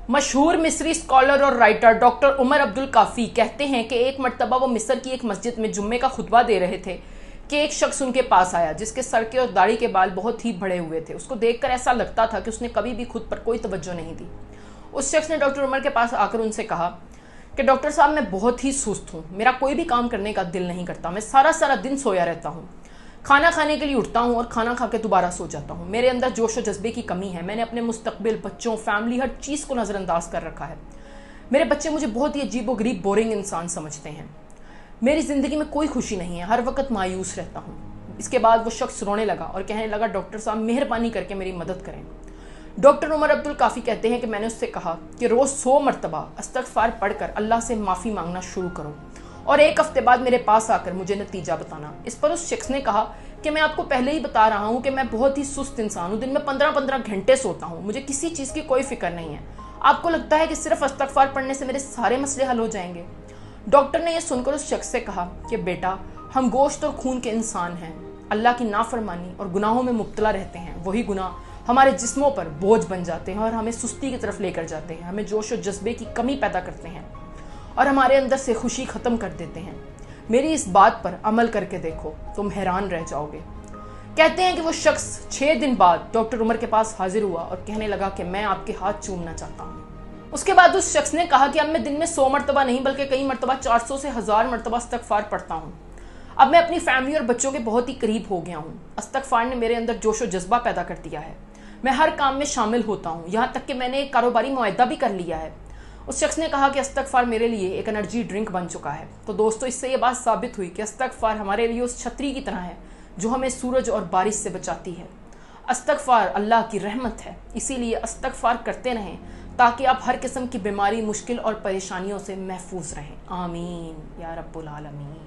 मशहूर मिस्री स्कॉलर और राइटर डॉक्टर उमर अब्दुल काफ़ी कहते हैं कि एक मर्तबा वो मिस्र की एक मस्जिद में जुम्मे का खुतबा दे रहे थे कि एक शख्स उनके पास आया जिसके सर के और दाढ़ी के बाल बहुत ही बड़े हुए थे। उसको देखकर ऐसा लगता था कि उसने कभी भी खुद पर कोई तवज्जो नहीं दी। उस शख्स ने डॉक्टर उमर के पास आकर उनसे कहा कि डॉक्टर साहब, मैं बहुत ही सुस्त हूँ, मेरा कोई भी काम करने का दिल नहीं करता, मैं सारा सारा दिन सोया रहता हूँ, खाना खाने के लिए उठता हूँ और खाना खा के दोबारा सो जाता हूँ, मेरे अंदर जोश और जज्बे की कमी है, मैंने अपने मुस्तकबिल, बच्चों, फैमिली, हर चीज़ को नज़रअंदाज कर रखा है, मेरे बच्चे मुझे बहुत ही अजीब व गरीब बोरिंग इंसान समझते हैं, मेरी ज़िंदगी में कोई खुशी नहीं है, हर वक्त मायूस रहता हूँ। इसके बाद वो शख्स रोने लगा और कहने लगा, डॉक्टर साहब मेहरबानी करके मेरी मदद करें। डॉक्टर उमर अब्दुल काफ़ी कहते हैं कि मैंने उससे कहा कि रोज़ 100 मरतबा इस्तग़फ़ार पढ़कर अल्लाह से माफ़ी मांगना शुरू करो और एक हफ्ते बाद मेरे पास आकर मुझे नतीजा बताना। इस पर उस शख्स ने कहा कि मैं आपको पहले ही बता रहा हूँ कि मैं बहुत ही सुस्त इंसान हूँ, दिन में 15-15 घंटे सोता हूँ, मुझे किसी चीज़ की कोई फिक्र नहीं है। आपको लगता है कि सिर्फ इस्तग़फ़ार पढ़ने से मेरे सारे मसले हल हो जाएंगे? डॉक्टर ने यह सुनकर उस शख्स से कहा कि बेटा, हम गोश्त और खून के इंसान हैं, अल्लाह की नाफरमानी और गुनाहों में मुब्तला रहते हैं। वही गुनाह हमारे जिस्मों पर बोझ बन जाते हैं और हमें सुस्ती की तरफ लेकर जाते हैं, हमें जोश और जज्बे की कमी पैदा करते हैं और हमारे अंदर से खुशी ख़त्म कर देते हैं। मेरी इस बात पर अमल करके देखो, तुम हैरान रह जाओगे। कहते हैं कि वो शख्स 6 दिन बाद डॉक्टर उमर के पास हाजिर हुआ और कहने लगा कि मैं आपके हाथ चूमना चाहता हूँ। उसके बाद उस शख्स ने कहा कि अब मैं दिन में 100 मरतबा नहीं बल्कि कई मरतबा 400 से 1000 मरतबा इस्तग़फ़ार पढ़ता हूँ। अब मैं अपनी फैमिली और बच्चों के बहुत ही करीब हो गया हूँ। इस्तग़फ़ार ने मेरे अंदर जोश और जज्बा पैदा कर दिया है, मैं हर काम में शामिल होता हूँ, यहाँ तक कि मैंने एक कारोबारी मुआहदा भी कर लिया है। उस शख्स ने कहा कि इस्तग़फ़ार मेरे लिए एक एनर्जी ड्रिंक बन चुका है। तो दोस्तों, इससे ये बात साबित हुई कि इस्तग़फ़ार हमारे लिए उस छतरी की तरह है जो हमें सूरज और बारिश से बचाती है। इस्तग़फ़ार अल्लाह की रहमत है, इसीलिए इस्तग़फ़ार करते रहें ताकि आप हर किस्म की बीमारी, मुश्किल और परेशानियों से महफूज रहें। आमीन या रब्बुल आलमीन।